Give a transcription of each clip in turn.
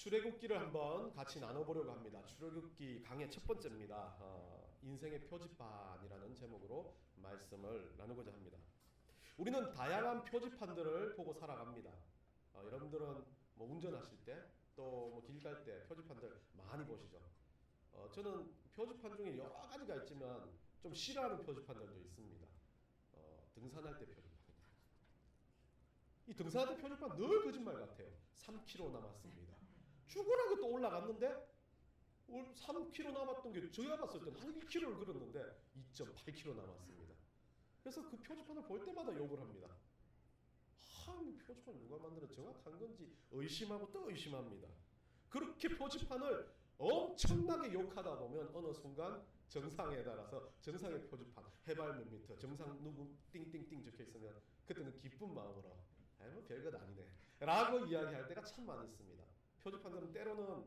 출애굽기를 한번 같이 나눠보려고 합니다. 출애굽기 강의 첫 번째입니다. 인생의 표지판이라는 제목으로 말씀을 나누고자 합니다. 우리는 다양한 표지판들을 보고 살아갑니다. 여러분들은 뭐 운전하실 때 또 뭐 길 갈 때 표지판들 많이 보시죠. 저는 표지판 중에 여러 가지가 있지만 좀 싫어하는 표지판들도 있습니다. 등산할 때 표지판. 이 등산할 때 표지판 늘 거짓말 같아요. 3km 남았습니다. 죽으라고 또 올라갔는데 3km 남았던 게 저희가 봤을 때는 한 2km를 걸었는데 2.8km 남았습니다. 그래서 그 표지판을 볼 때마다 욕을 합니다. 표지판 누가 만들어 정확한 건지 의심하고 또 의심합니다. 그렇게 표지판을 엄청나게 욕하다 보면 어느 순간 정상에 따라서 정상의 표지판 해발 몇 미터 정상 누구 띵띵띵 적혀 있으면 그때는 기쁜 마음으로 뭐 별것 아니네 라고 이야기할 때가 참 많이 있습니다. 표지판들은 때로는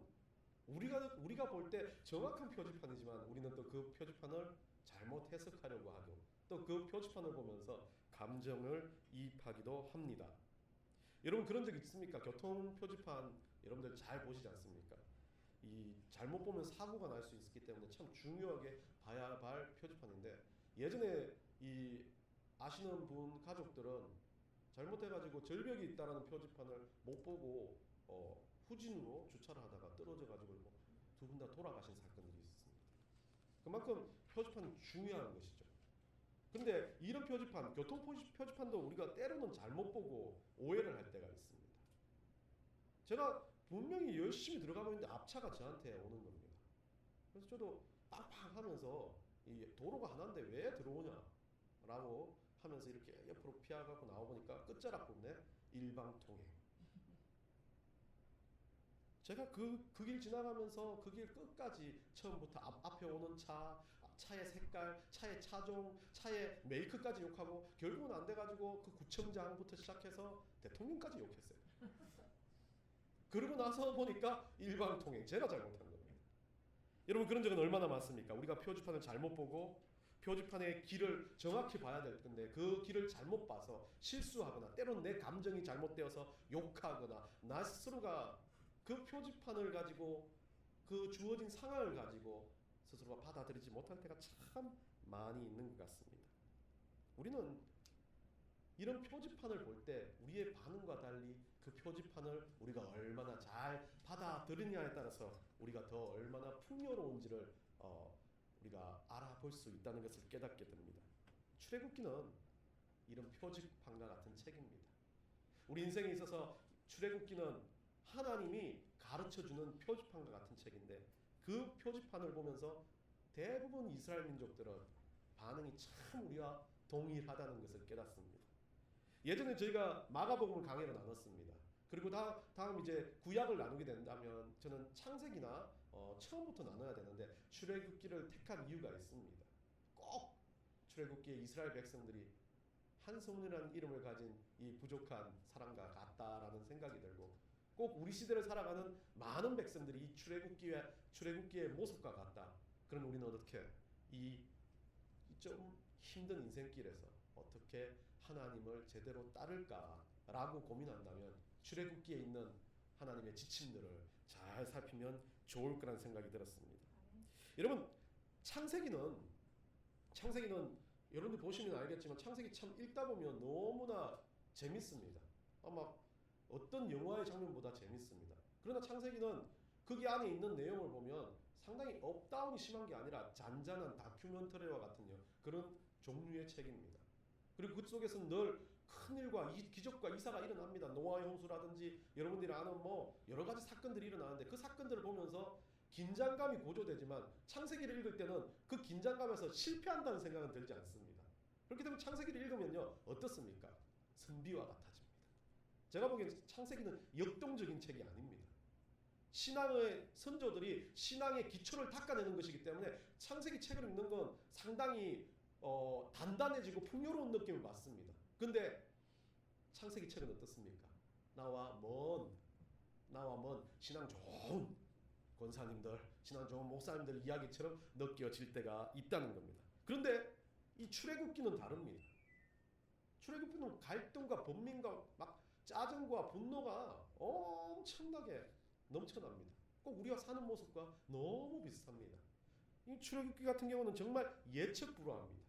우리가 볼 때 정확한 표지판이지만 우리는 또 그 표지판을 잘못 해석하려고 하고 또 그 표지판을 보면서 감정을 이입하기도 합니다. 여러분 그런 적 있습니까? 교통 표지판 여러분들 잘 보시지 않습니까? 이 잘못 보면 사고가 날 수 있기 때문에 참 중요하게 봐야 할 표지판인데 예전에 이 아시는 분 가족들은 잘못해가지고 절벽이 있다라는 표지판을 못 보고 후진으로 주차를 하다가 떨어져가지고 두 분 다 돌아가신 사건들이 있습니다. 그만큼 표지판은 중요한 것이죠. 근데 이런 표지판, 교통 표지판도 우리가 때로는 잘못 보고 오해를 할 때가 있습니다. 제가 분명히 열심히 들어가고 있는데 앞차가 저한테 오는 겁니다. 그래서 저도 빵빵 하면서 이 도로가 하나인데 왜 들어오냐 라고 하면서 이렇게 옆으로 피하고 나와보니까 끝자락 부분에 일방통행. 제가 그 길 지나가면서 그 길 끝까지 처음부터 앞에 오는 차의 색깔, 차의 차종, 차의 메이크까지 욕하고 결국은 안 돼가지고 그 구청장부터 시작해서 대통령까지 욕했어요. 그러고 나서 보니까 일방통행, 제가 잘못한 겁니다. 여러분 그런 적은 얼마나 많습니까? 우리가 표지판을 잘못 보고 표지판의 길을 정확히 봐야 될 텐데 그 길을 잘못 봐서 실수하거나 때로는 내 감정이 잘못되어서 욕하거나 나 스스로가 그 표지판을 가지고 그 주어진 상황을 가지고 스스로가 받아들이지 못할 때가 참 많이 있는 것 같습니다. 우리는 이런 표지판을 볼 때 우리의 반응과 달리 그 표지판을 우리가 얼마나 잘 받아들이냐에 따라서 우리가 더 얼마나 풍요로운지를 우리가 알아볼 수 있다는 것을 깨닫게 됩니다. 출애굽기는 이런 표지판과 같은 책입니다. 우리 인생에 있어서 출애굽기는 하나님이 가르쳐주는 표지판과 같은 책인데 그 표지판을 보면서 대부분 이스라엘 민족들은 반응이 참 우리와 동일하다는 것을 깨닫습니다. 예전에 저희가 마가복음을 강의로 나눴습니다. 그리고 다음 이제 구약을 나누게 된다면 저는 창세기나 처음부터 나눠야 되는데 출애굽기를 택한 이유가 있습니다. 꼭 출애굽기에 이스라엘 백성들이 한성이라는 이름을 가진 이 부족한 사람과 같다라는 생각이 들고 꼭 우리 시대를 살아가는 많은 백성들이 이 출애굽기의 모습과 같다. 그럼 우리는 어떻게 이 좀 힘든 인생길에서 어떻게 하나님을 제대로 따를까라고 고민한다면 출애굽기에 있는 하나님의 지침들을 잘 살피면 좋을 거라는 생각이 들었습니다. 여러분 창세기는 여러분들 보시면 알겠지만 창세기 참 읽다 보면 너무나 재밌습니다. 아마 어떤 영화의 장면보다 재밌습니다. 그러나 창세기는 거기 안에 있는 내용을 보면 상당히 업다운이 심한 게 아니라 잔잔한 다큐멘터리와 같은 그런 종류의 책입니다. 그리고 그 속에서는 늘 큰일과 기적과 이사가 일어납니다. 노아의 홍수라든지 여러분들이 아는 뭐 여러 가지 사건들이 일어나는데 그 사건들을 보면서 긴장감이 고조되지만 창세기를 읽을 때는 그 긴장감에서 실패한다는 생각은 들지 않습니다. 그렇기 때문에 창세기를 읽으면요 어떻습니까? 선비와 같아집니다. 제가 보기엔 창세기는 역동적인 책이 아닙니다. 신앙의 선조들이 신앙의 기초를 닦아내는 것이기 때문에 창세기 책을 읽는 건 상당히 단단해지고 풍요로운 느낌을 받습니다. 근데 창세기 책은 어떻습니까? 나와 먼 신앙 좋은 권사님들, 신앙 좋은 목사님들 이야기처럼 느껴질 때가 있다는 겁니다. 그런데 이 출애굽기는 다릅니다. 출애굽기는 갈등과 번민과 막 짜증과 분노가 엄청나게 넘쳐납니다. 꼭 우리가 사는 모습과 너무 비슷합니다. 이 출애굽기 같은 경우는 정말 예측 불허합니다.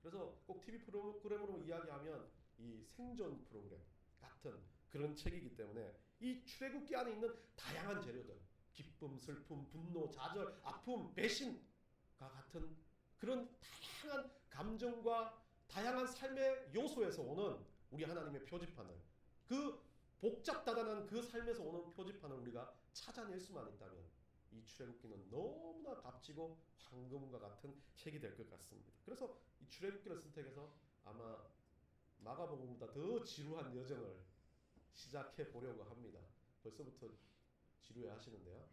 그래서 꼭 TV 프로그램으로 이야기하면 이 생존 프로그램 같은 그런 책이기 때문에 이 출애굽기 안에 있는 다양한 재료들, 기쁨, 슬픔, 분노, 좌절, 아픔, 배신과 같은 그런 다양한 감정과 다양한 삶의 요소에서 오는 우리 하나님의 표지판을, 그 복잡다단한 그 삶에서 오는 표지판을 우리가 찾아낼 수만 있다면 이 출애굽기는 너무나 값지고 황금과 같은 책이 될 것 같습니다. 그래서 이 출애굽기를 선택해서 아마 마가복음보다 더 지루한 여정을 시작해 보려고 합니다. 벌써부터 지루해 하시는데요.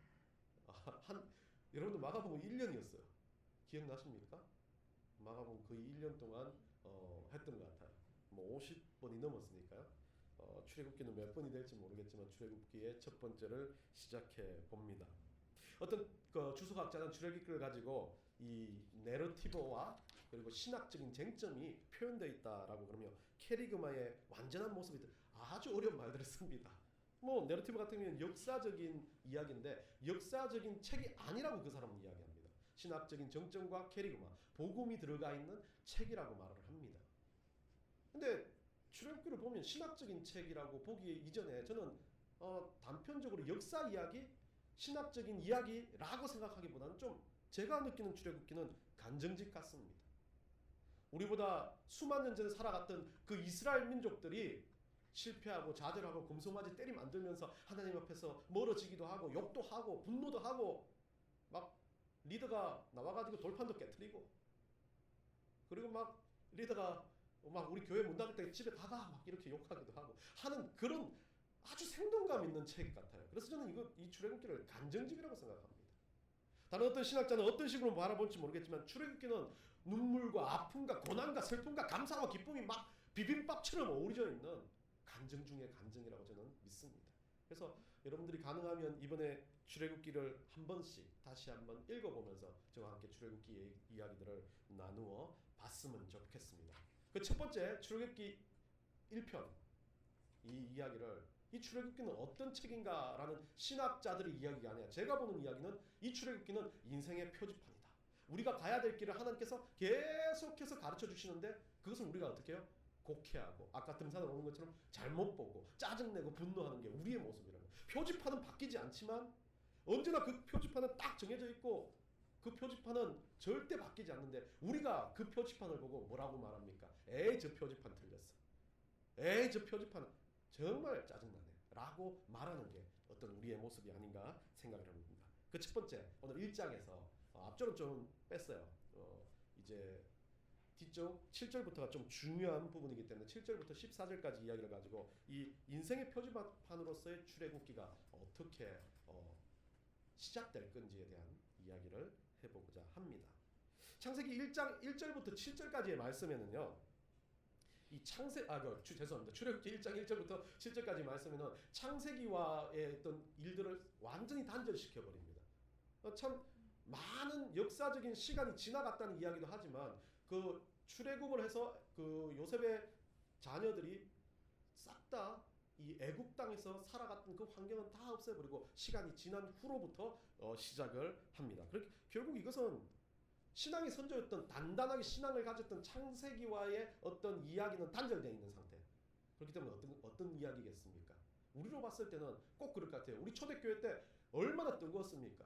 여러분들 마가복음 1년이었어요. 기억나십니까? 마가복음 거의 1년 동안 했던 것 같아요. 뭐 50번이 넘었으니까요. 출애굽기는 몇 번이 될지 모르겠지만 출애굽기의 첫 번째를 시작해 봅니다. 어떤 그 주석학자는 출애굽기를 가지고 이 내러티브와 그리고 신학적인 쟁점이 표현되어 있다라고 그러며 캐리그마의 완전한 모습이 아주 어려운 말들을 씁니다. 뭐 내러티브 같은 경우는 역사적인 이야기인데 역사적인 책이 아니라고 그 사람은 이야기합니다. 신학적인 정점과 캐리그마, 복음이 들어가 있는 책이라고 말을 합니다. 근데 출애굽기를 보면 신학적인 책이라고 보기 이전에 저는 단편적으로 역사 이야기, 신학적인 이야기라고 생각하기보다는 좀 제가 느끼는 출애굽기는 간정짓 같습니다. 우리보다 수만 년 전에 살아갔던 그 이스라엘 민족들이 실패하고 좌절하고 금송아지 때리 만들면서 하나님 앞에서 멀어지기도 하고 욕도 하고 분노도 하고 막 리더가 나와가지고 돌판도 깨트리고 그리고 막 리더가 막 우리 교회 문 닫을 때 집에 가가 막 이렇게 욕하기도 하고 하는 그런 아주 생동감 있는 책 같아요. 그래서 저는 이 출애굽기를 간정집이라고 생각합니다. 다른 어떤 신학자는 어떤 식으로 바라볼지 모르겠지만 출애굽기는 눈물과 아픔과 고난과 슬픔과 감사와 기쁨이 막 비빔밥처럼 어우러져 있는 간정 중의 간정이라고 저는 믿습니다. 그래서 여러분들이 가능하면 이번에 출애굽기를 한 번씩 다시 한번 읽어보면서 저와 함께 출애굽기 이야기들을 나누어 봤으면 좋겠습니다. 그 첫 번째 출애굽기 1편 이 이야기를 이 출애굽기는 어떤 책인가라는 신학자들의 이야기가 아니라 제가 보는 이야기는 이 출애굽기는 인생의 표지판이다. 우리가 가야 될 길을 하나님께서 계속해서 가르쳐 주시는데 그것을 우리가 어떻게 해요? 곡해하고 아까 등산을 오는 것처럼 잘못 보고 짜증내고 분노하는 게 우리의 모습이라고. 표지판은 바뀌지 않지만 언제나 그 표지판은 딱 정해져 있고 그 표지판은 절대 바뀌지 않는데 우리가 그 표지판을 보고 뭐라고 말합니까? 에이 저 표지판 틀렸어. 에이 저 표지판은 정말 짜증나네 라고 말하는 게 어떤 우리의 모습이 아닌가 생각을 합니다. 그 첫 번째 오늘 1장에서 앞쪽은 좀 뺐어요. 이제 뒤쪽 7절부터가 좀 중요한 부분이기 때문에 7절부터 14절까지 이야기를 가지고 이 인생의 표지판으로서의 출애굽기가 어떻게 시작될 건지에 대한 이야기를 해보고자 합니다. 창세기 1장 1절부터 7절까지의 말씀에는요. 이 죄송합니다. 출애굽기 1장 1절부터 7절까지 말씀에는 창세기와의 어떤 일들을 완전히 단절시켜 버립니다. 참 많은 역사적인 시간이 지나갔다는 이야기도 하지만 그 출애굽을 해서 그 요셉의 자녀들이 싹 다 이 애굽 땅에서 살아갔던 그 환경은 다 없애버리고 시간이 지난 후로부터 시작을 합니다. 그렇게 결국 이것은 신앙의 선조였던 단단하게 신앙을 가졌던 창세기와의 어떤 이야기는 단절되어 있는 상태. 그렇기 때문에 어떤 이야기겠습니까? 우리로 봤을 때는 꼭 그럴 것 같아요. 우리 초대교회 때 얼마나 뜨거웠습니까?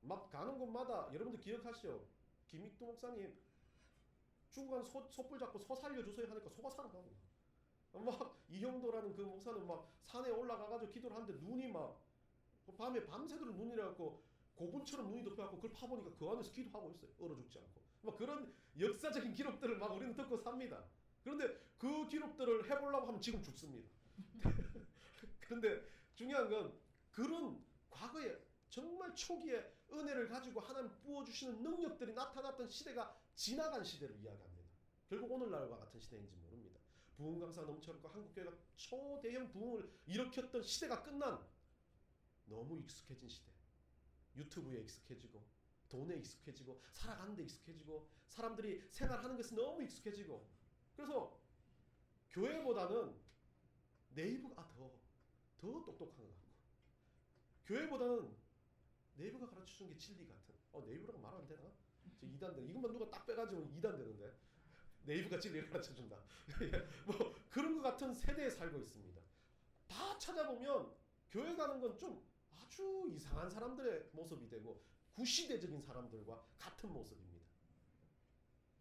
막 가는 곳마다 여러분들 기억하시죠? 김익도 목사님 죽어간 소뿔 잡고 소 살려주세요 하니까 소가 살아나고 막 이형도라는 그 목사는 막 산에 올라가가지고 기도를 하는데 눈이 막 밤에 밤새도록 눈이라고 고분처럼 눈이 덮여갖고 그걸 파보니까 그 안에서 기도하고 있어요. 얼어 죽지 않고. 막 그런 역사적인 기록들을 막 우리는 듣고 삽니다. 그런데 그 기록들을 해보려고 하면 지금 죽습니다. 그런데 중요한 건 그런 과거에 정말 초기에 은혜를 가지고 하나님 부어주시는 능력들이 나타났던 시대가 지나간 시대를 이야기합니다. 결국 오늘날과 같은 시대인지 모릅니다. 부흥 강사가 넘쳐났고 한국교회가 초대형 부흥을 일으켰던 시대가 끝난 너무 익숙해진 시대. 유튜브에 익숙해지고 돈에 익숙해지고 살아가는 데 익숙해지고 사람들이 생활하는 것에 너무 익숙해지고 그래서 교회보다는 네이버가 더 똑똑한 것 같고 교회보다는 네이버가 가르쳐준 게 진리 같은. 네이버라고 말 안 되나? 저 이단 되는. 이것만 누가 딱 빼가지고 이단 되는데. 네이버가 진리를 가르쳐준다. 뭐 그런 것 같은 세대에 살고 있습니다. 다 찾아보면 교회 가는 건 좀 아주 이상한 사람들의 모습이 되고 구시대적인 사람들과 같은 모습입니다.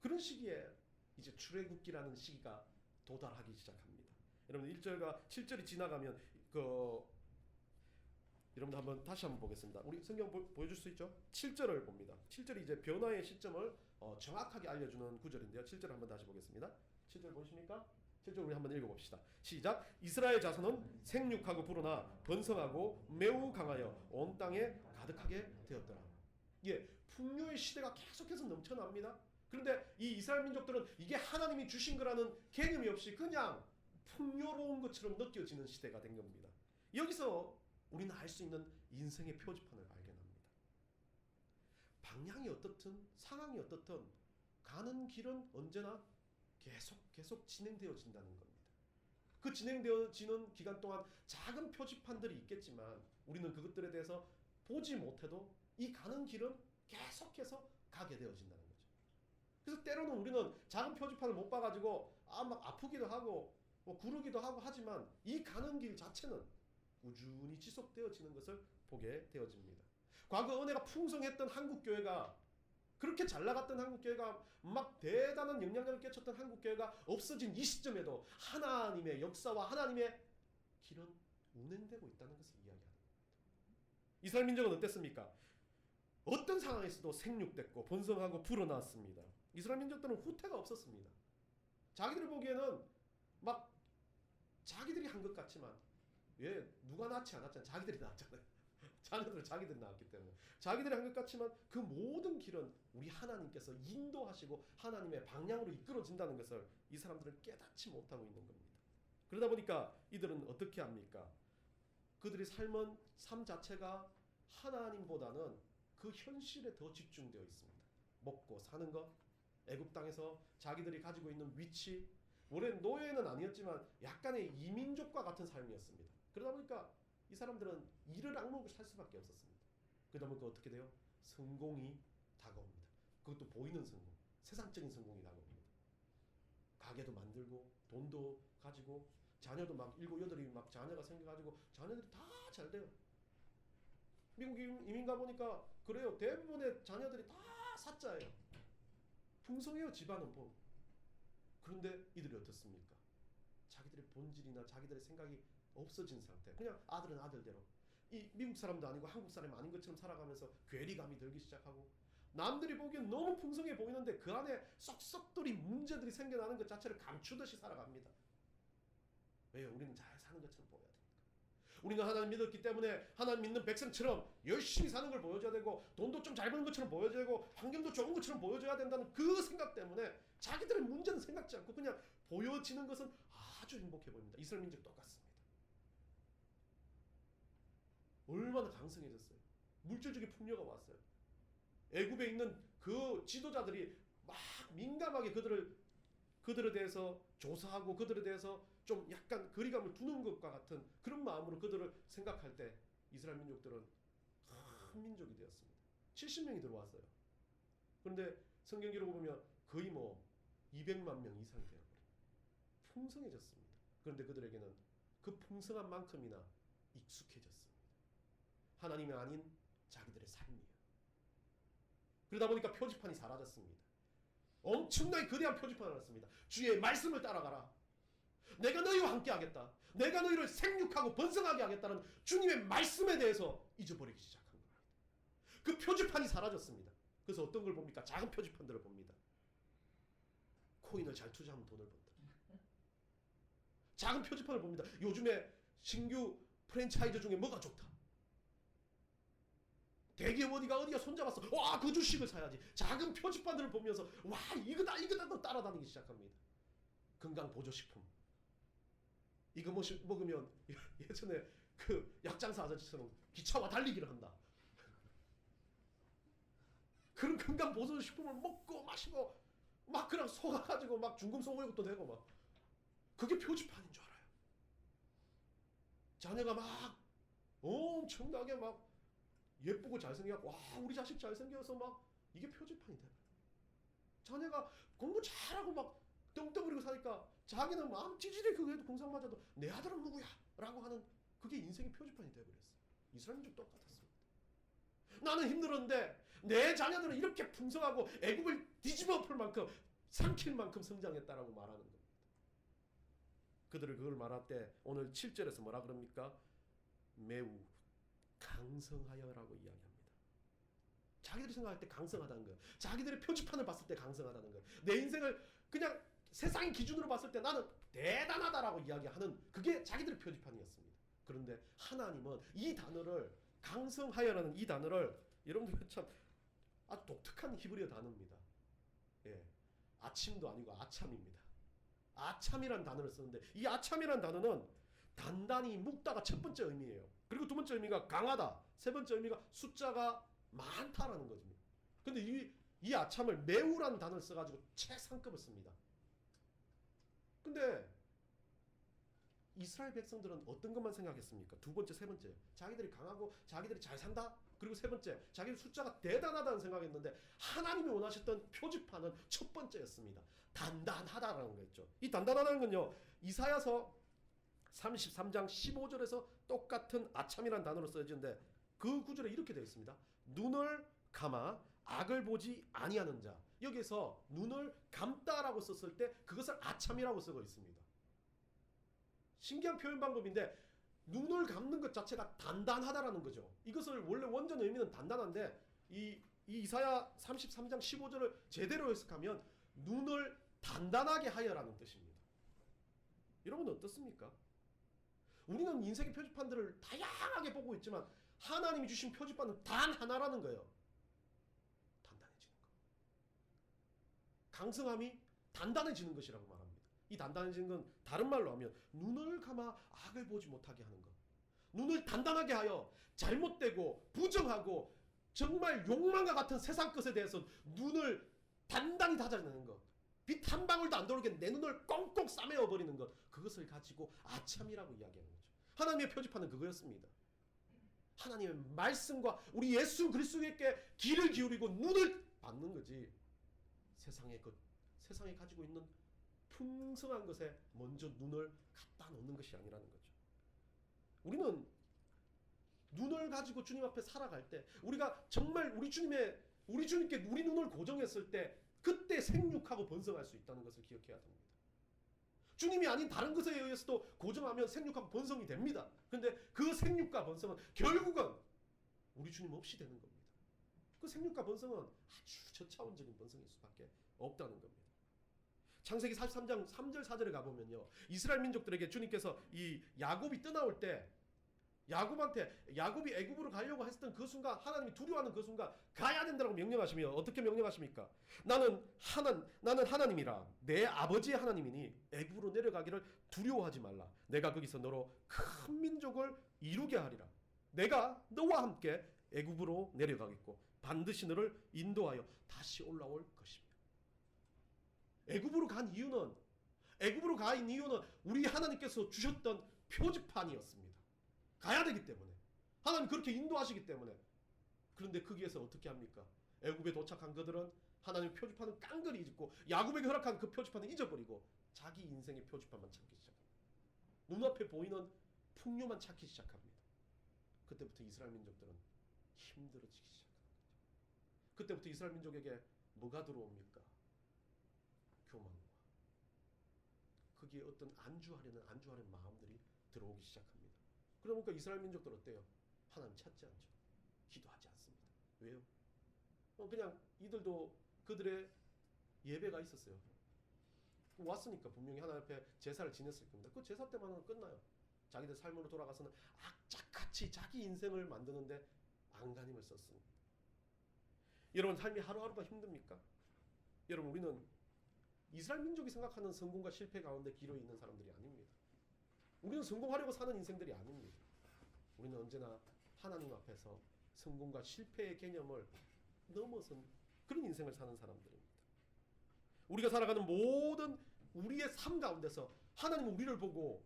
그런 시기에 이제 출애굽기라는 시기가 도달하기 시작합니다. 여러분 1절과 7절이 지나가면 여러분들 한번 다시 한번 보겠습니다. 우리 성경 보여줄 수 있죠? 7절을 봅니다. 7절이 이제 변화의 시점을 정확하게 알려주는 구절인데요. 7절 한번 다시 보겠습니다. 7절 보이십니까? 7절 우리 한번 읽어봅시다. 시작. 이스라엘 자손은 생육하고 불어나 번성하고 매우 강하여 온 땅에 가득하게 되었더라. 예, 풍요의 시대가 계속해서 넘쳐납니다. 그런데 이 이스라엘 민족들은 이게 하나님이 주신 거라는 개념이 없이 그냥 풍요로운 것처럼 느껴지는 시대가 된 겁니다. 여기서 우리는 알 수 있는 인생의 표지판을 발견합니다. 방향이 어떻든 상황이 어떻든 가는 길은 언제나 계속 진행되어진다는 겁니다. 그 진행되어지는 기간 동안 작은 표지판들이 있겠지만 우리는 그것들에 대해서 보지 못해도 이 가는 길은 계속해서 가게 되어진다는 거죠. 그래서 때로는 우리는 작은 표지판을 못 봐가지고 막 아프기도 하고 뭐 구르기도 하고 하지만 이 가는 길 자체는 꾸준히 지속되어지는 것을 보게 되어집니다. 과거 은혜가 풍성했던 한국교회가 그렇게 잘 나갔던 한국교회가 막 대단한 영향력을 끼쳤던 한국교회가 없어진 이 시점에도 하나님의 역사와 하나님의 길은 운행되고 있다는 것을 이야기하는 겁니다. 이스라엘 민족은 어땠습니까? 어떤 상황에서도 생육됐고 번성하고 불어났습니다. 이스라엘 민족들은 후퇴가 없었습니다. 자기들 보기에는 막 자기들이 한 것 같지만 누가 낳지 않았잖아요. 자기들이 낳았잖아요. 자녀들을 자기들이 낳았기 때문에 자기들이 한 것 같지만 그 모든 길은 우리 하나님께서 인도하시고 하나님의 방향으로 이끌어진다는 것을 이 사람들은 깨닫지 못하고 있는 겁니다. 그러다 보니까 이들은 어떻게 합니까? 그들이 삶은 삶 자체가 하나님보다는 그 현실에 더 집중되어 있습니다. 먹고 사는 것, 애굽 땅에서 자기들이 가지고 있는 위치, 원래 노예는 아니었지만 약간의 이민족과 같은 삶이었습니다. 그러다 보니까 이 사람들은 이를 악물고 살 수밖에 없었습니다. 그러다 보니까 어떻게 돼요? 성공이 다가옵니다. 그것도 보이는 성공, 세상적인 성공이 다가옵니다. 가게도 만들고 돈도 가지고 자녀도 막 7, 8이 막 자녀가 생겨가지고 자녀들이 다 잘 돼요. 미국 이민 가보니까 그래요. 대부분의 자녀들이 다 사자예요. 풍성해요. 집안은 뭐. 그런데 이들이 어떻습니까? 자기들의 본질이나 자기들의 생각이 없어진 상태. 그냥 아들은 아들대로 이 미국 사람도 아니고 한국 사람이 아닌 것처럼 살아가면서 괴리감이 들기 시작하고 남들이 보기엔 너무 풍성해 보이는데 그 안에 쏙쏙들이 문제들이 생겨나는 것 자체를 감추듯이 살아갑니다. 왜요? 우리는 잘 사는 것처럼 보여야 되니까. 우리는 하나님 믿었기 때문에 하나님 믿는 백성처럼 열심히 사는 걸 보여줘야 되고 돈도 좀 잘 버는 것처럼 보여줘야 되고 환경도 좋은 것처럼 보여줘야 된다는 그 생각 때문에 자기들의 문제는 생각지 않고 그냥 보여지는 것은 아주 행복해 보입니다. 이스라엘 민족 똑같습니다. 얼마나 강성해졌어요. 물질적인 풍요가 왔어요. 애굽에 있는 그 지도자들이 막 민감하게 그들에 대해서 조사하고 그들에 대해서 좀 약간 거리감을 두는 것과 같은 그런 마음으로 그들을 생각할 때 이스라엘 민족들은 큰 민족이 되었습니다. 70명이 들어왔어요. 그런데 성경 기록을 보면 거의 200만 명 이상이 되어버려요. 풍성해졌습니다. 그런데 그들에게는 그 풍성한 만큼이나 익숙해졌습니다. 하나님이 아닌 자기들의 삶이에요. 그러다 보니까 표지판이 사라졌습니다. 엄청나게 거대한 표지판을 놨습니다. 주의 말씀을 따라가라. 내가 너희와 함께 하겠다. 내가 너희를 생육하고 번성하게 하겠다는 주님의 말씀에 대해서 잊어버리기 시작한 겁니다. 그 표지판이 사라졌습니다. 그래서 어떤 걸 봅니까? 작은 표지판들을 봅니다. 코인을 잘 투자하면 돈을 번다. 작은 표지판을 봅니다. 요즘에 신규 프랜차이즈 중에 뭐가 좋다. 대기업 어디가 손잡았어. 와, 그 주식을 사야지. 작은 표지판들을 보면서 와, 이거다 또 따라다니기 시작합니다. 건강보조식품. 이거 먹으면 예전에 그 약장사 아저씨처럼 기차와 달리기를 한다. 그런 건강보조식품을 먹고 마시고 막 그냥 속아가지고 막 중금속의약도 되고 막 그게 표지판인 줄 알아요. 자녀가 막 엄청나게 막 예쁘고 잘생겨갖고 와 우리 자식 잘생겨서 막 이게 표지판이 돼. 자네가 공부 잘하고 막 떵떵거리고 사니까 자기는 마음 찌질해 그거 해도 공상 맞아도 내 아들은 누구야? 라고 하는 그게 인생의 표지판이 돼버렸어. 이스라엘 민족 똑같았습니다. 나는 힘들었는데 내 자녀들은 이렇게 풍성하고 애굽을 뒤집어 엎을 만큼 삼킬 만큼 성장했다라고 말하는 겁니다. 그들을 그걸 말할 때 오늘 7절에서 뭐라 그럽니까? 매우 강성하여라고 이야기합니다. 자기들이 생각할 때 강성하다는 거예요. 자기들의 표지판을 봤을 때 강성하다는 거예요. 내 인생을 그냥 세상의 기준으로 봤을 때 나는 대단하다라고 이야기하는 그게 자기들의 표지판이었습니다. 그런데 하나님은 이 단어를 강성하여라는 이 단어를 여러분들 참 아주 독특한 히브리어 단어입니다. 예, 아침도 아니고 아참입니다. 아참이란 단어를 쓰는데 이 아참이란 단어는 단단히 묵다가 첫 번째 의미예요. 그리고 두 번째 의미가 강하다. 세 번째 의미가 숫자가 많다라는 거죠. 근데 이 아참을 매우라는 단어를 써가지고 최상급을 씁니다. 근데 이스라엘 백성들은 어떤 것만 생각했습니까? 두 번째, 세 번째. 자기들이 강하고 자기들이 잘 산다. 그리고 세 번째, 자기들 숫자가 대단하다는 생각했는데 하나님이 원하셨던 표지판은 첫 번째였습니다. 단단하다라는 거였죠. 이 단단하다는 건요. 이사야서 33장 15절에서 똑같은 아참이라는 단어로 쓰여지는데 그 구절에 이렇게 되어 있습니다. 눈을 감아 악을 보지 아니하는 자. 여기서 눈을 감다라고 썼을 때 그것을 아참이라고 쓰고 있습니다. 신기한 표현 방법인데 눈을 감는 것 자체가 단단하다라는 거죠. 이것을 원래 원전 의미는 단단한데 이 이사야 33장 15절을 제대로 해석하면 눈을 단단하게 하여라는 뜻입니다. 여러분 어떻습니까? 우리는 인생의 표지판들을 다양하게 보고 있지만 하나님이 주신 표지판은 단 하나라는 거예요. 단단해지는 것. 강성함이 단단해지는 것이라고 말합니다. 이 단단해지는 건 다른 말로 하면 눈을 감아 악을 보지 못하게 하는 것. 눈을 단단하게 하여 잘못되고 부정하고 정말 욕망과 같은 세상 것에 대해서 눈을 단단히 닫아내는 것. 빛 한 방울도 안 들어오게 내 눈을 꽁꽁 싸매어 버리는 것. 그것을 가지고 아참이라고 이야기하는 거죠. 하나님의 표지판은 그거였습니다. 하나님의 말씀과 우리 예수 그리스도에게 귀를 기울이고 눈을 받는 거지. 세상에 가지고 있는 풍성한 것에 먼저 눈을 갖다 놓는 것이 아니라는 거죠. 우리는 눈을 가지고 주님 앞에 살아갈 때 우리가 정말 우리 주님께 우리 눈을 고정했을 때 그때 생육하고 번성할 수 있다는 것을 기억해야 됩니다. 주님이 아닌 다른 것에 의해서도 고정하면 생육하고 번성이 됩니다. 그런데 그 생육과 번성은 결국은 우리 주님 없이 되는 겁니다. 그 생육과 번성은 아주 저차원적인 번성일 수밖에 없다는 겁니다. 창세기 43장 3절 4절에 가보면요. 이스라엘 민족들에게 주님께서 이 야곱이 떠나올 때 야곱이 애굽으로 가려고 했던 그 순간 하나님이 두려워하는 그 순간 가야 된다고 명령하시며 어떻게 명령하십니까? 나는 하나님이라 내 아버지의 하나님이니 애굽으로 내려가기를 두려워하지 말라. 내가 거기서 너로 큰 민족을 이루게 하리라. 내가 너와 함께 애굽으로 내려가겠고 반드시 너를 인도하여 다시 올라올 것이며. 애굽으로 간 이유는 우리 하나님께서 주셨던 표지판이었습니다. 가야 되기 때문에 하나님 그렇게 인도하시기 때문에. 그런데 거기에서 어떻게 합니까? 애굽에 도착한 그들은 하나님의 표지판은 깡그리 잊고 야곱에게 허락한 그 표지판을 잊어버리고 자기 인생의 표지판만 찾기 시작합니다. 눈앞에 보이는 풍요만 찾기 시작합니다. 그때부터 이스라엘 민족들은 힘들어지기 시작합니다. 그때부터 이스라엘 민족에게 뭐가 들어옵니까? 교만과 거기에 어떤 안주하려는 마음들이 들어오기 시작합니다. 그러니까 이스라엘 민족들 어때요? 하나님 찾지 않죠. 기도하지 않습니다. 왜요? 그냥 이들도 그들의 예배가 있었어요. 왔으니까 분명히 하나님 앞에 제사를 지냈을 겁니다. 그 제사 때만은 끝나요. 자기들 삶으로 돌아가서는 악착같이 자기 인생을 만드는데 안간힘을 썼습니다. 여러분 삶이 하루하루가 힘듭니까? 여러분 우리는 이스라엘 민족이 생각하는 성공과 실패 가운데 기로에 있는 사람들이 아닙니다. 우리는 성공하려고 사는 인생들이 아닙니다. 우리는 언제나 하나님 앞에서 성공과 실패의 개념을 넘어선 그런 인생을 사는 사람들입니다. 우리가 살아가는 모든 우리의 삶 가운데서 하나님은 우리를 보고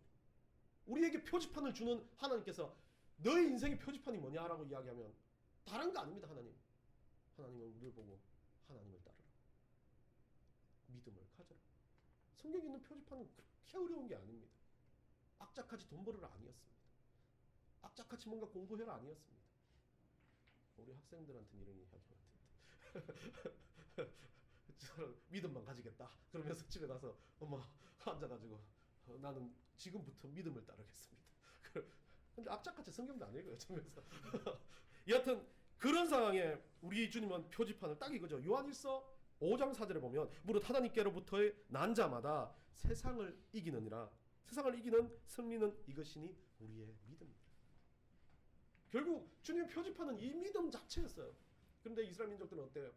우리에게 표지판을 주는 하나님께서 너의 인생의 표지판이 뭐냐라고 이야기하면 다른 거 아닙니다. 하나님은 우리를 보고 하나님을 따르라. 믿음을 가져라. 성경에 있는 표지판은 그렇게 어려운 게 아닙니다. 악착같이 돈 벌으라 아니었습니다. 악착같이 뭔가 공부해라 아니었습니다. 우리 학생들한테는 이런 이야기 같은데 믿음만 가지겠다 그러면서 집에 가서 엄마 앉아가지고 나는 지금부터 믿음을 따르겠습니다. 근데 악착같이 성경도 안 읽어요. 점에서 여하튼 그런 상황에 우리 주님은 표지판을 딱 이거죠. 요한일서 5장 4절에 보면 무릇 하나님께로부터의 난 자마다 세상을 이기느니라. 세상을 이기는 승리는 이것이니 우리의 믿음입니다. 결국 주님의 표지판은 이 믿음 자체였어요. 그런데 이스라엘 민족들은 어때요?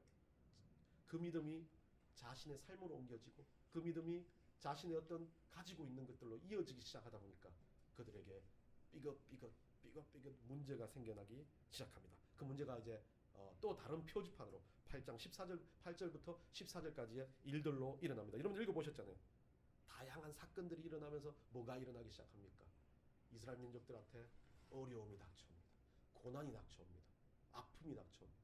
그 믿음이 자신의 삶으로 옮겨지고 그 믿음이 자신의 어떤 가지고 있는 것들로 이어지기 시작하다 보니까 그들에게 삐걱삐걱 문제가 생겨나기 시작합니다. 그 문제가 이제 또 다른 표지판으로 8장 8절부터 14절까지의 일들로 일어납니다. 여러분 읽어보셨잖아요. 다양한 사건들이 일어나면서 뭐가 일어나기 시작합니까? 이스라엘 민족들한테 어려움이 닥쳐옵니다. 고난이 닥쳐옵니다. 아픔이 닥쳐옵니다.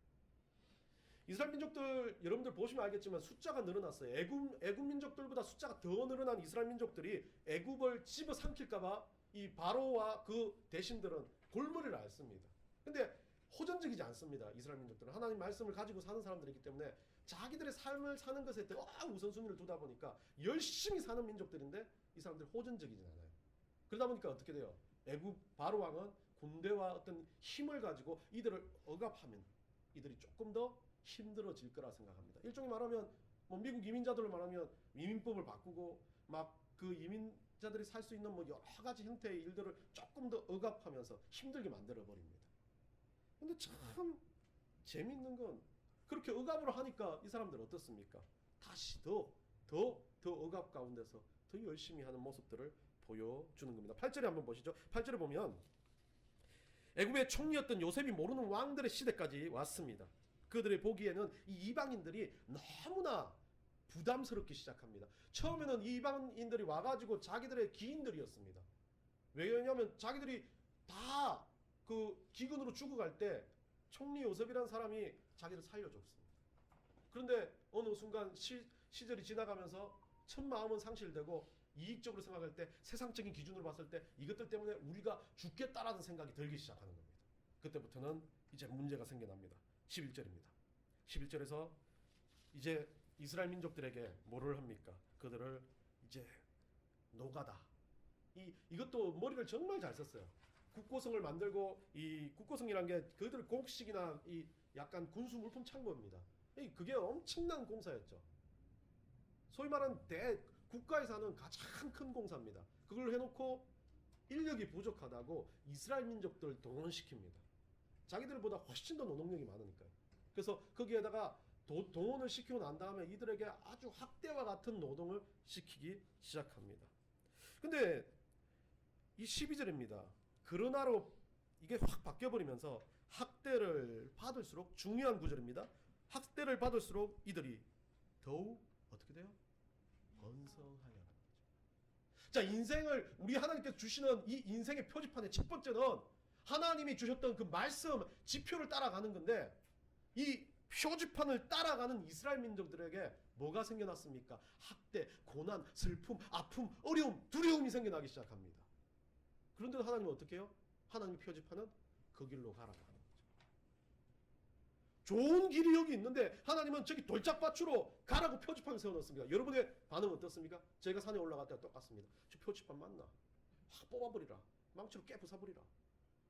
이스라엘 민족들 여러분들 보시면 알겠지만 숫자가 늘어났어요. 애굽 민족들보다 숫자가 더 늘어난 이스라엘 민족들이 애굽을 집어삼킬까봐 이 바로와 그 대신들은 골머리를 앓습니다. 근데 호전적이지 않습니다. 이스라엘 민족들은 하나님 말씀을 가지고 사는 사람들이기 때문에 자기들의 삶을 사는 것에 더 우선순위를 두다 보니까 열심히 사는 민족들인데 이 사람들이 호전적이진 않아요. 그러다 보니까 어떻게 돼요? 애굽 바로 왕은 군대와 어떤 힘을 가지고 이들을 억압하면 이들이 조금 더 힘들어질 거라 생각합니다. 일종의 말하면 뭐 미국 이민자들을 말하면 이민법을 바꾸고 막 그 이민자들이 살 수 있는 뭐 여러 가지 형태의 일들을 조금 더 억압하면서 힘들게 만들어 버립니다. 근데 참 재미있는 건 그렇게 억압을 하니까 이 사람들 어떻습니까? 다시 더 억압 가운데서 더 열심히 하는 모습들을 보여주는 겁니다. 8절에 한번 보시죠. 8절에 보면 애굽의 총리였던 요셉이 모르는 왕들의 시대까지 왔습니다. 그들의 보기에는 이 이방인들이 너무나 부담스럽기 시작합니다. 처음에는 이 이방인들이 와가지고 자기들의 기인들이었습니다. 왜냐하면 자기들이 다 그 기근으로 죽어갈 때 총리 요셉이라는 사람이 자기를 살려줬습니다. 그런데 어느 순간 시절이 지나가면서 첫 마음은 상실되고 이익적으로 생각할 때 세상적인 기준으로 봤을 때 이것들 때문에 우리가 죽겠다라는 생각이 들기 시작하는 겁니다. 그때부터는 이제 문제가 생겨납니다. 11절입니다. 11절에서 이제 이스라엘 민족들에게 뭐를 합니까? 그들을 이제 노가다. 이것도 머리를 정말 잘 썼어요. 국고성을 만들고 이 국고성이란 게 그들 곡식이나 이 약간 군수 물품 창고입니다. 그게 엄청난 공사였죠. 소위 말하는 국가에서 하는 가장 큰 공사입니다. 그걸 해놓고 인력이 부족하다고 이스라엘 민족들 동원시킵니다. 자기들보다 훨씬 더 노동력이 많으니까요. 그래서 거기에다가 동원을 시키고 난 다음에 이들에게 아주 학대와 같은 노동을 시키기 시작합니다. 근데 이 12절입니다. 그러나로 이게 확 바뀌어버리면서 학대를 받을수록 중요한 구절입니다. 학대를 받을수록 이들이 더욱 어떻게 돼요? 번성하려는 거죠. 자, 인생을 우리 하나님께서 주시는 이 인생의 표지판의 첫 번째는 하나님이 주셨던 그 말씀, 지표를 따라가는 건데 이 표지판을 따라가는 이스라엘 민족들에게 뭐가 생겨났습니까? 학대, 고난, 슬픔, 아픔, 어려움, 두려움이 생겨나기 시작합니다. 그런데도 하나님은 어떻게 해요? 하나님의 표지판은 그 길로 가라고 하는 거죠. 좋은 길이 여기 있는데 하나님은 저기 돌짝밭으로 가라고 표지판을 세워놓습니다. 여러분의 반응은 어떻습니까? 제가 산에 올라갈 때와 똑같습니다. 저 표지판 맞나? 확 뽑아버리라. 망치로 깨 부숴버리라.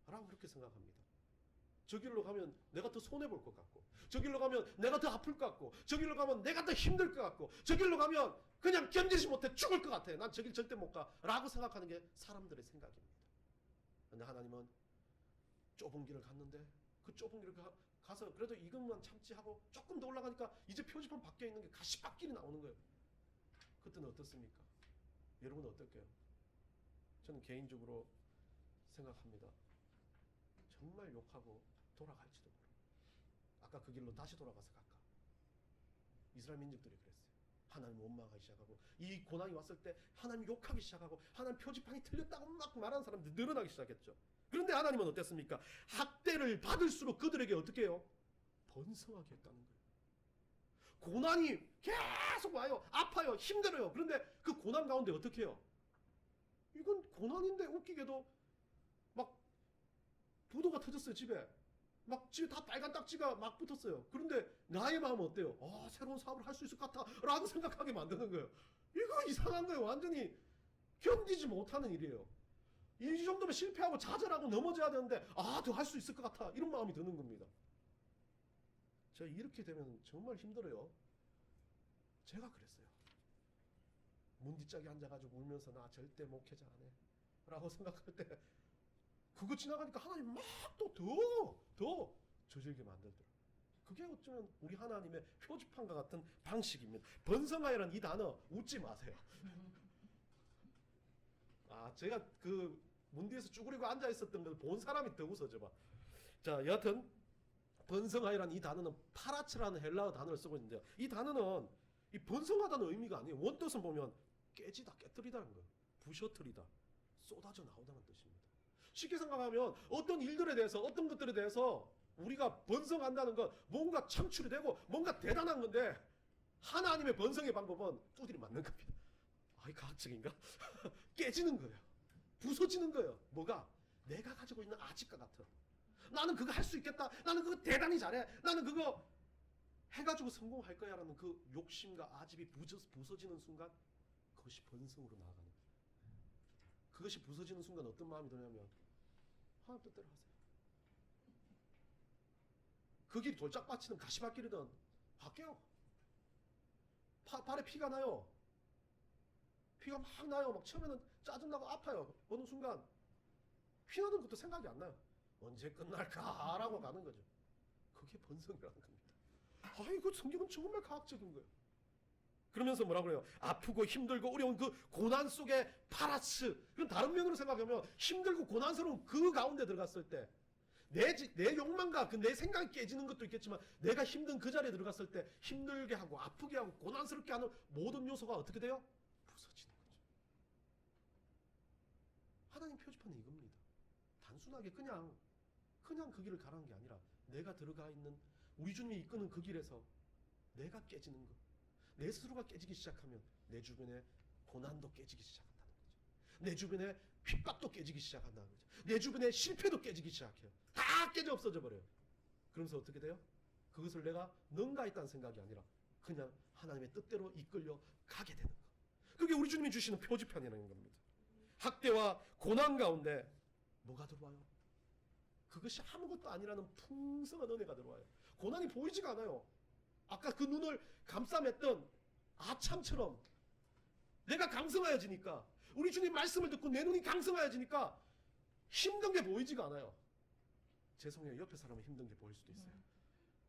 라고 그렇게 생각합니다. 저 길로 가면 내가 더 손해볼 것 같고, 저 길로 가면 내가 더 아플 것 같고, 저 길로 가면 내가 더 힘들 것 같고, 저 길로 가면 그냥 견디지 못해 죽을 것 같아. 난 저 길 절대 못 가. 라고 생각하는 게 사람들의 생각입니다. 그런데 하나님은 좁은 길을 갔는데 그 좁은 길을 가서 그래도 이것만 참지 하고 조금 더 올라가니까 이제 표지판 밖에 있는 게 가시밭길이 나오는 거예요. 그때는 어떻습니까? 여러분은 어떨까요? 저는 개인적으로 생각합니다. 정말 욕하고 돌아갈지도 모르고 아까 그 길로 다시 돌아가서 갈까? 이스라엘 민족들이 그랬어요. 하나님 원망하기 시작하고 이 고난이 왔을 때 하나님 욕하기 시작하고 하나님 표지판이 틀렸다고 막 말하는 사람들이 늘어나기 시작했죠. 그런데 하나님은 어땠습니까? 학대를 받을수록 그들에게 어떻게 해요? 번성하게 했다는 거예요. 고난이 계속 와요. 아파요. 힘들어요. 그런데 그 고난 가운데 어떻게 해요? 이건 고난인데 웃기게도 막 부도가 터졌어요. 집에 다 빨간 딱지가 막 붙었어요. 그런데 나의 마음은 어때요? 새로운 사업을 할 수 있을 것 같아 라고 생각하게 만드는 거예요. 이거 이상한 거예요. 완전히 견디지 못하는 일이에요. 이 정도면 실패하고 좌절하고 넘어져야 되는데 더 할 수 있을 것 같아 이런 마음이 드는 겁니다. 제가 이렇게 되면 정말 힘들어요. 제가 그랬어요. 문 뒷짝에 앉아가지고 울면서 나 절대 목회자 안 해 라고 생각할 때 그거 지나가니까 하나님 막 또 더 저질게 만들더라고요. 그게 어쩌면 우리 하나님의 표지판과 같은 방식입니다. 번성하여라는 이 단어 웃지 마세요. 제가 그 문 뒤에서 쭈그리고 앉아 있었던 걸 본 사람이 더 웃어져 봐. 자, 여하튼 번성하여라는 이 단어는 파라츠라는 헬라어 단어를 쓰고 있는데요. 이 단어는 이 번성하다는 의미가 아니에요. 원뜻은 보면 깨지다, 깨뜨리다는 거예요. 부셔뜨리다, 쏟아져 나오다는 뜻입니다. 쉽게 생각하면 어떤 일들에 대해서, 어떤 것들에 대해서 우리가 번성한다는 건 뭔가 창출이 되고 뭔가 대단한 건데 하나님의 번성의 방법은 두드리 맞는 겁니다. 이 가학적인가? 깨지는 거예요. 부서지는 거예요. 뭐가? 내가 가지고 있는 아집과 같은. 나는 그거 할 수 있겠다. 나는 그거 대단히 잘해. 나는 그거 해가지고 성공할 거야 라는 그 욕심과 아집이 부서지는 순간 그것이 번성으로 나아가는 거예요. 그것이 부서지는 순간 어떤 마음이 드냐면 하나님 뜻대로 하세요. 그 길이 돌짝밭이든 가시밭길이든 할게요. 발에 피가 나요. 피가 막 나요. 막 처음에는 짜증나고 아파요. 어느 순간 피 나는 것도 생각이 안 나요. 언제 끝날까라고 가는 거죠. 그게 번성이라는 겁니다. 이거 성경은 정말 과학적인 거예요. 그러면서 뭐라 그래요? 아프고 힘들고 어려운 그 고난 속의 파라스. 그럼 다른 면으로 생각하면 힘들고 고난스러운 그 가운데 들어갔을 때 내 욕망과 내 생각이 깨지는 것도 있겠지만 내가 힘든 그 자리에 들어갔을 때 힘들게 하고 아프게 하고 고난스럽게 하는 모든 요소가 어떻게 돼요? 부서지는 거죠. 하나님 표지판은 이겁니다. 단순하게 그냥 그 길을 가라는 게 아니라 내가 들어가 있는 우리 주님이 이끄는 그 길에서 내가 깨지는 것, 내 스스로가 깨지기 시작하면 내 주변에 고난도 깨지기 시작한다는 거죠. 내 주변에 핍박도 깨지기 시작한다는 거죠. 내 주변에 실패도 깨지기 시작해요. 다 깨져 없어져 버려요. 그러면서 어떻게 돼요? 그것을 내가 능가했다는 생각이 아니라 그냥 하나님의 뜻대로 이끌려 가게 되는 거. 그게 우리 주님이 주시는 표지판이라는 겁니다. 학대와 고난 가운데 뭐가 들어와요? 그것이 아무것도 아니라는 풍성한 은혜가 들어와요. 고난이 보이지가 않아요. 아까 그 눈을 감싸맸던 아참처럼 내가 강성하여지니까 우리 주님 말씀을 듣고 내 눈이 강성하여지니까 힘든 게 보이지가 않아요. 죄송해요. 옆에 사람은 힘든 게 보일 수도 있어요.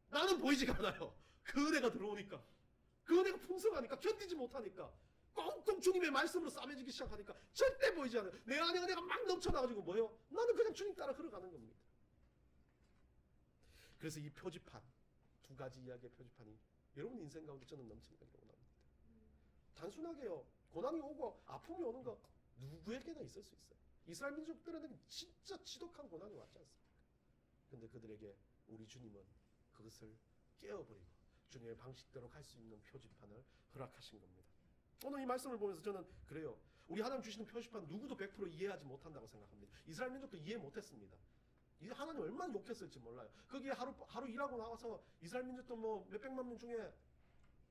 나는 보이지가 않아요. 그 은혜가 들어오니까 그 은혜가 풍성하니까 견디지 못하니까 꽁꽁 주님의 말씀으로 싸매지기 시작하니까 절대 보이지 않아요. 내 안에 은혜가 막 넘쳐나가지고 뭐예요? 나는 그냥 주님 따라 걸어가는 겁니다. 그래서 이 표지판, 두 가지 이야기의 표지판이 여러분 인생 가운데 저는 넘쳐나기를 원합니다. 단순하게요. 고난이 오고 아픔이 오는 거 누구에게나 있을 수 있어요. 이스라엘 민족들에는 진짜 지독한 고난이 왔지 않습니까? 그런데 그들에게 우리 주님은 그것을 깨어버리고 주님의 방식대로 갈 수 있는 표지판을 허락하신 겁니다. 오늘 이 말씀을 보면서 저는 그래요. 우리 하나님 주시는 표지판 누구도 100% 이해하지 못한다고 생각합니다. 이스라엘 민족도 이해 못했습니다. 이제 하나님 얼마나 욕했을지 몰라요. 거기에 하루 일하고 나와서 이스라엘 민족도 뭐 몇백만 명 중에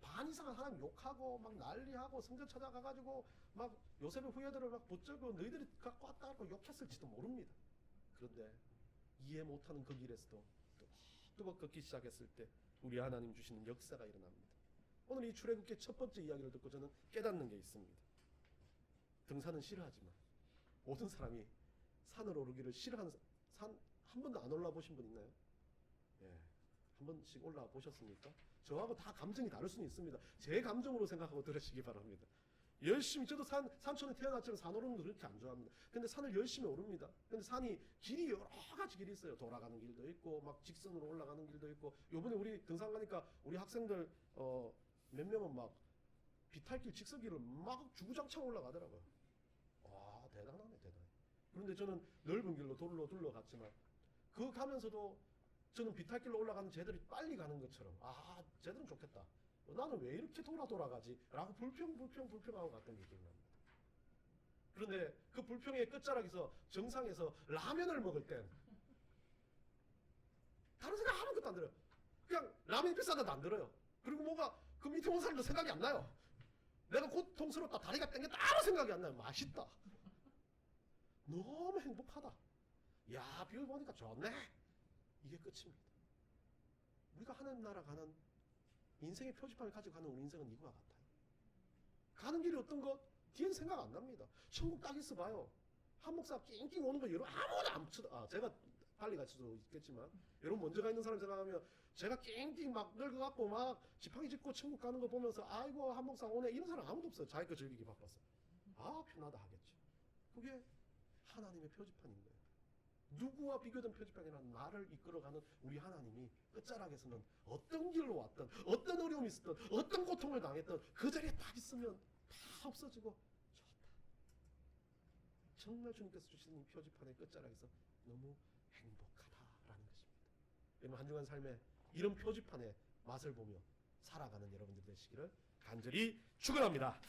반 이상은 하나님 욕하고 막 난리하고 성전 찾아가가지고 막 요셉의 후예들을 막 붙잡고 너희들이 갖고 왔다 하고 욕했을지도 모릅니다. 그런데 이해 못하는 그 길에서도 뚜벅 걷기 시작했을 때 우리 하나님 주시는 역사가 일어납니다. 오늘 이 출애굽기의 첫 번째 이야기를 듣고 저는 깨닫는 게 있습니다. 등산은 싫어하지만 모든 사람이 산을 오르기를 싫어하는 산 한 번도 안 올라 보신 분 있나요? 예, 한 번씩 올라 보셨습니까? 저하고 다 감정이 다를 수는 있습니다. 제 감정으로 생각하고 들으시기 바랍니다. 열심히 저도 산촌에 태어났지만 산 오르는 거 그렇게 안 좋아합니다. 근데 산을 열심히 오릅니다. 근데 산이 길이 여러 가지 길이 있어요. 돌아가는 길도 있고 막 직선으로 올라가는 길도 있고 요번에 우리 등산 가니까 우리 학생들 몇 명은 막 비탈길 직선길을 막 주구장창 올라가더라고요. 와 대단하네 대단해. 그런데 저는 넓은 길로 돌로 둘러갔지만 그 가면서도 저는 비탈길로 올라가는 쟤들이 빨리 가는 것처럼 아 쟤들은 좋겠다. 나는 왜 이렇게 돌아가지? 라고 불평하고 갔던 게 기억납니다. 그런데 그 불평의 끝자락에서 정상에서 라면을 먹을 땐 다른 생각 아무것도 안 들어요. 그냥 라면이 비싸다도 안 들어요. 그리고 뭐가 그 밑에 온 사람도 생각이 안 나요. 내가 고통스럽다, 다리가 땡겼다 아무 생각이 안 나요. 맛있다. 너무 행복하다. 야, 뷰 보니까 좋네. 이게 끝입니다. 우리가 하나님 나라 가는 인생의 표지판을 가지고 가는 우리 인생은 이거와 같아요. 가는 길이 어떤 것? 뒤엔 생각 안 납니다. 천국 딱 있어 봐요. 한 목사 낑낑 오는 거 여러분 아무도 안 쳐다. 제가 빨리 갈 수도 있겠지만 여러분 먼저 가 있는 사람 생각하면 제가 낑낑 막 늙어갖고 막 지팡이 짚고 천국 가는 거 보면서 아이고 한 목사 오네 이런 사람 아무도 없어요. 자기 거 즐기기 바빠서. 아 편하다 하겠죠. 그게 하나님의 표지판인 거예요. 누구와 비교된 표지판이나 나를 이끌어가는 우리 하나님이 끝자락에서는 어떤 길로 왔든 어떤 어려움이 있었든 어떤 고통을 당했든 그 자리에 딱 있으면 다 없어지고 좋다. 정말 주님께서 주신 이 표지판의 끝자락에서 너무 행복하다라는 것입니다. 여러분 한 주간 삶에 이런 표지판의 맛을 보며 살아가는 여러분들 되시기를 간절히 축원합니다.